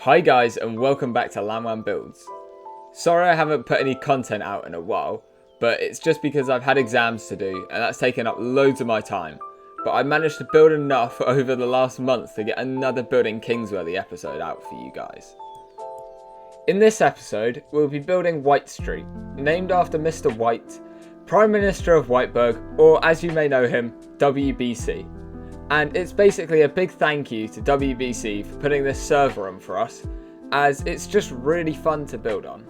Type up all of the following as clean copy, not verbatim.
Hi guys and welcome back to Lanwan Builds. Sorry I haven't put any content out in a while, but it's just because I've had exams to do and that's taken up loads of my time. But I managed to build enough over the last month to get another Building Kingsworthy episode out for you guys. In this episode, we'll be building Kwhite Street, named after Mr. Kwhite, Prime Minister of Whiteburg, or as you may know him, WBC. And it's basically a big thank you to WBC for putting this server on for us, as it's just really fun to build on.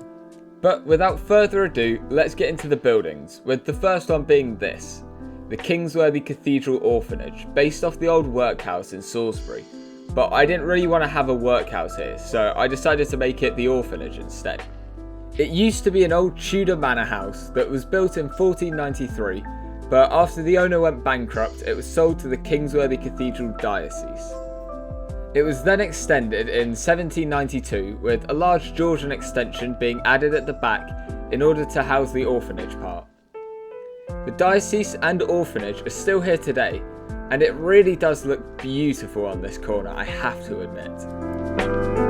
But without further ado, let's get into the buildings, with the first one being this, the Kingsworthy Cathedral Orphanage, based off the old workhouse in Salisbury. But I didn't really want to have a workhouse here, so I decided to make it the orphanage instead. It used to be an old Tudor manor house that was built in 1493, but after the owner went bankrupt, it was sold to the Kingsworthy Cathedral Diocese. It was then extended in 1792, with a large Georgian extension being added at the back in order to house the orphanage part. The diocese and orphanage are still here today, and it really does look beautiful on this corner, I have to admit.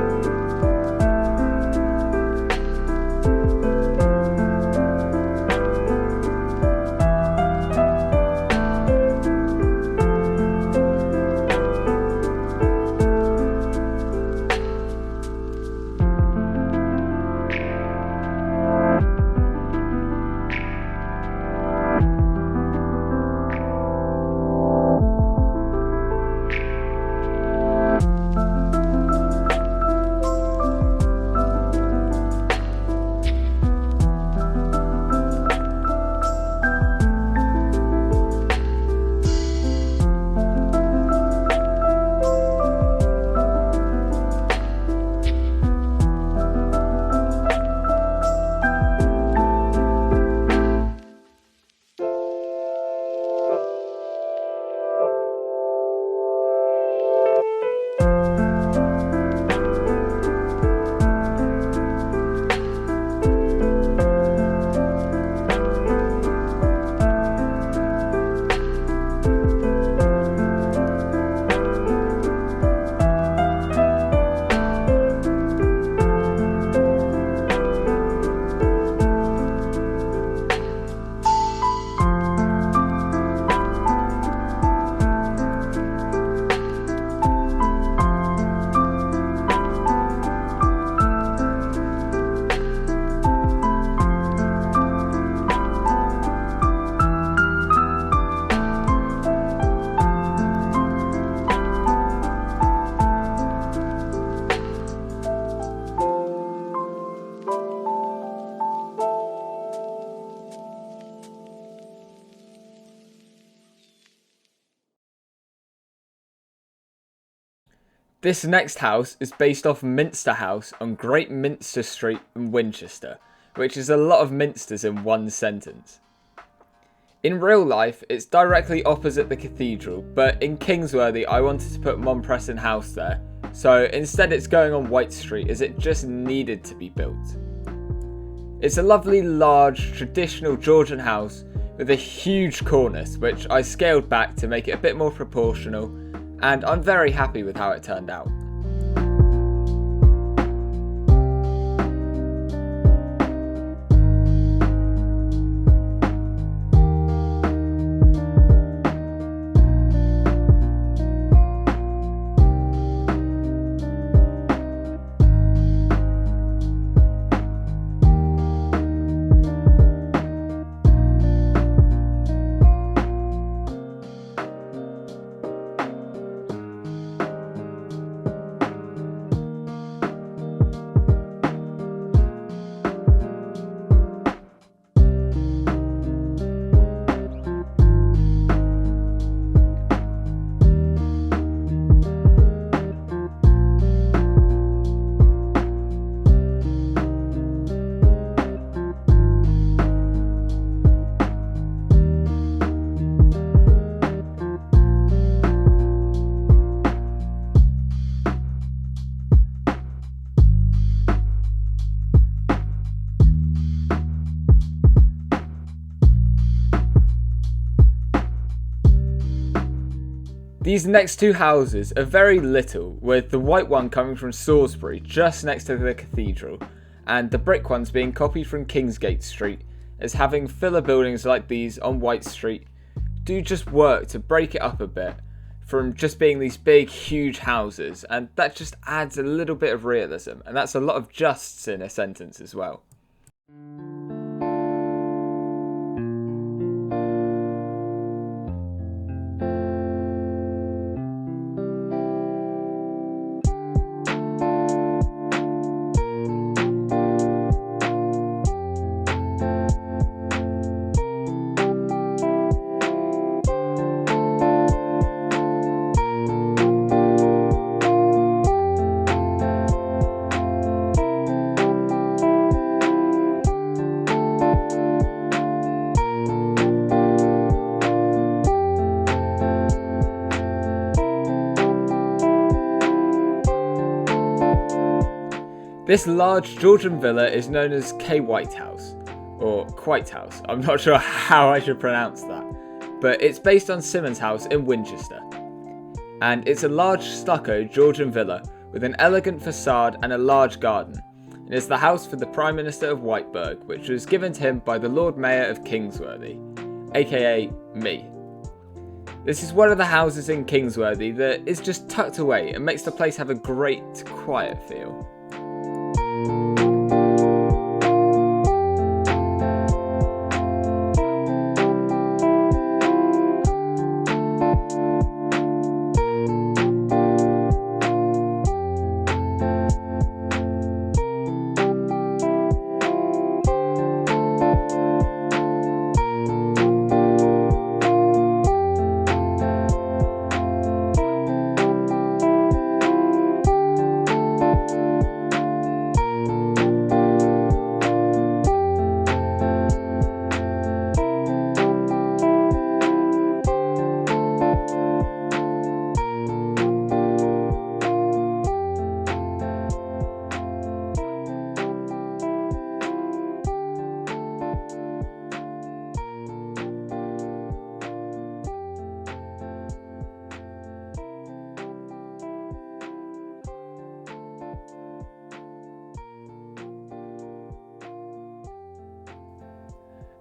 This next house is based off Minster House on Great Minster Street in Winchester, which is a lot of Minsters in one sentence. In real life, it's directly opposite the cathedral, but in Kingsworthy I wanted to put Montpreston House there, so instead it's going on Kwhite Street as it just needed to be built. It's a lovely large traditional Georgian house with a huge cornice which I scaled back to make it a bit more proportional, and I'm very happy with how it turned out. These next two houses are very little, with the white one coming from Salisbury just next to the cathedral, and the brick ones being copied from Kingsgate Street, as having filler buildings like these on White Street do just work to break it up a bit from just being these big huge houses, and that just adds a little bit of realism, and that's a lot of justs in a sentence as well. This large Georgian villa is known as Kwhite House, or Kwhite House, I'm not sure how I should pronounce that, but it's based on Simon's house in Winchester. And it's a large stucco Georgian villa with an elegant facade and a large garden, and it's the house for the Prime Minister of Whiteburg, which was given to him by the Lord Mayor of Kingsworthy, aka me. This is one of the houses in Kingsworthy that is just tucked away and makes the place have a great quiet feel.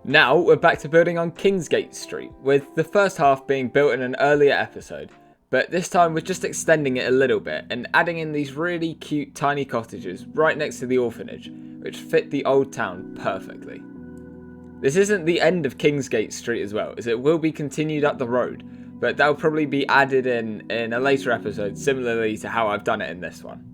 Now we're back to building on Kingsgate Street, with the first half being built in an earlier episode, but this time we're just extending it a little bit and adding in these really cute tiny cottages right next to the orphanage, which fit the old town perfectly. This isn't the end of Kingsgate Street as well, as it will be continued up the road, but that'll probably be added in a later episode, similarly to how I've done it in this one.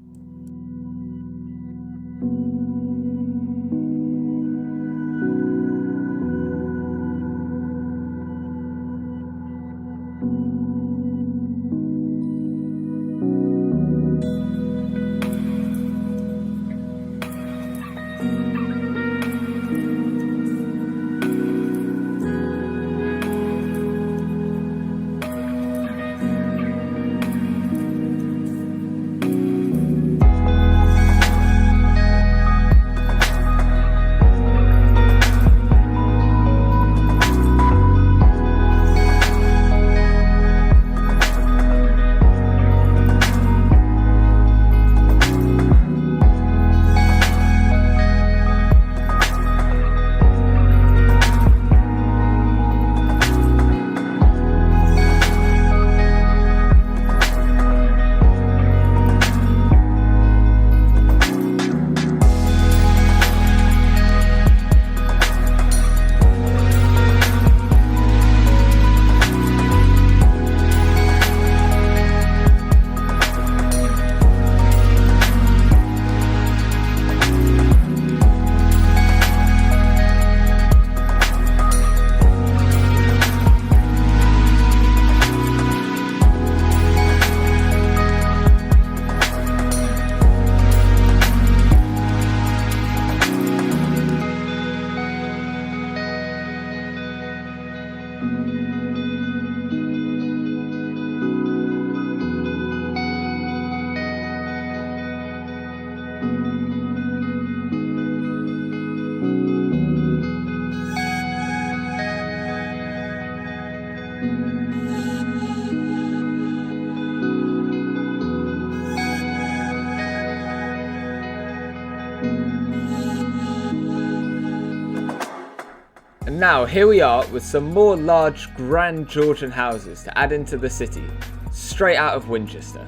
And now here we are with some more large grand Georgian houses to add into the city, straight out of Winchester.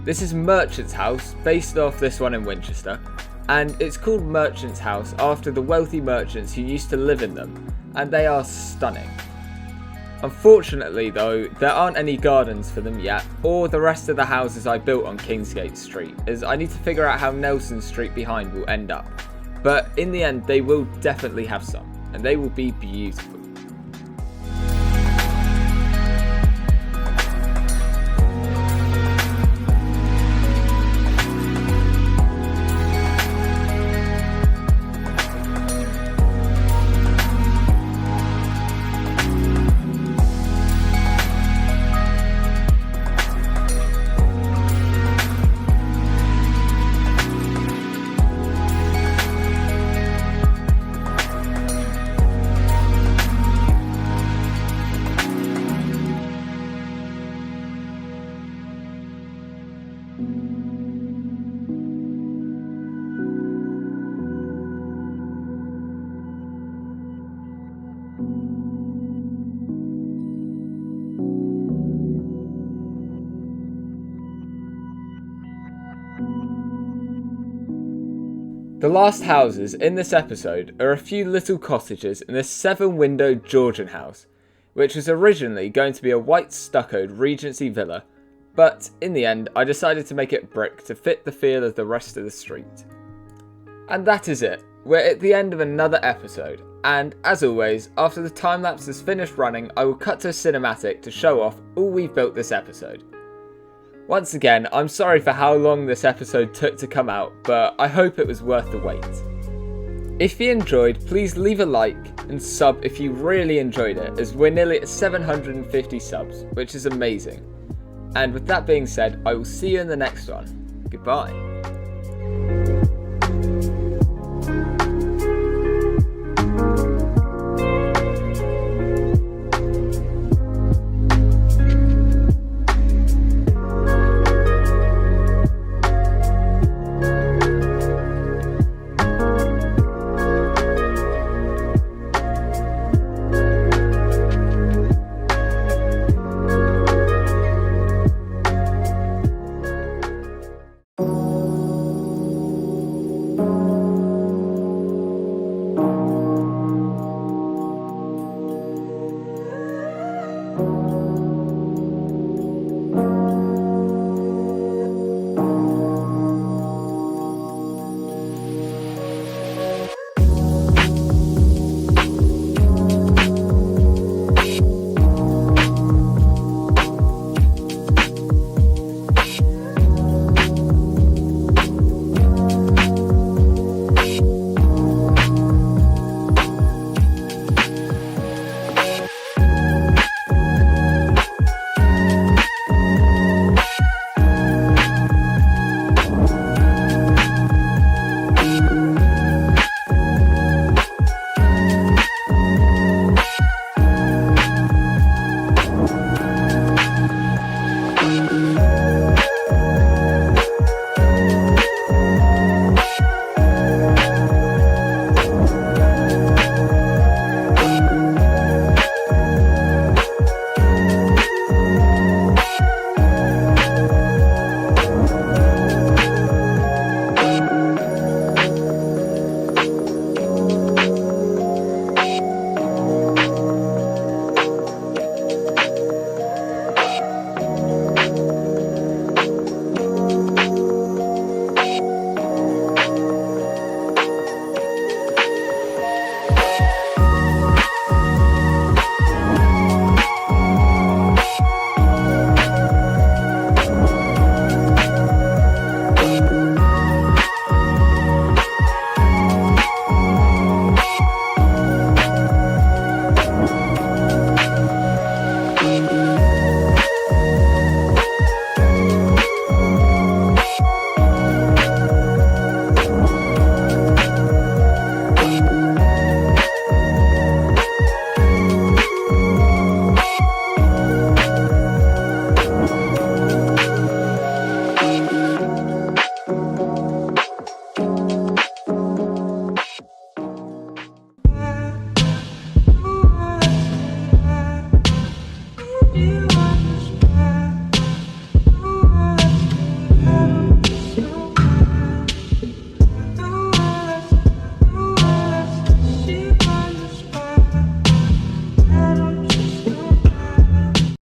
This is Merchant's House, based off this one in Winchester, and it's called Merchant's House after the wealthy merchants who used to live in them, and they are stunning. Unfortunately though, there aren't any gardens for them yet, or the rest of the houses I built on Kingsgate Street, as I need to figure out how Nelson Street behind will end up. But in the end they will definitely have some, and they will be beautiful. The last houses in this episode are a few little cottages in this 7-windowed Georgian house, which was originally going to be a white stuccoed Regency villa, but in the end I decided to make it brick to fit the feel of the rest of the street. And that is it. We're at the end of another episode, and as always, after the time lapse is finished running, I will cut to a cinematic to show off all we've built this episode. Once again, I'm sorry for how long this episode took to come out, but I hope it was worth the wait. If you enjoyed, please leave a like and sub if you really enjoyed it, as we're nearly at 750 subs, which is amazing. And with that being said, I will see you in the next one. Goodbye.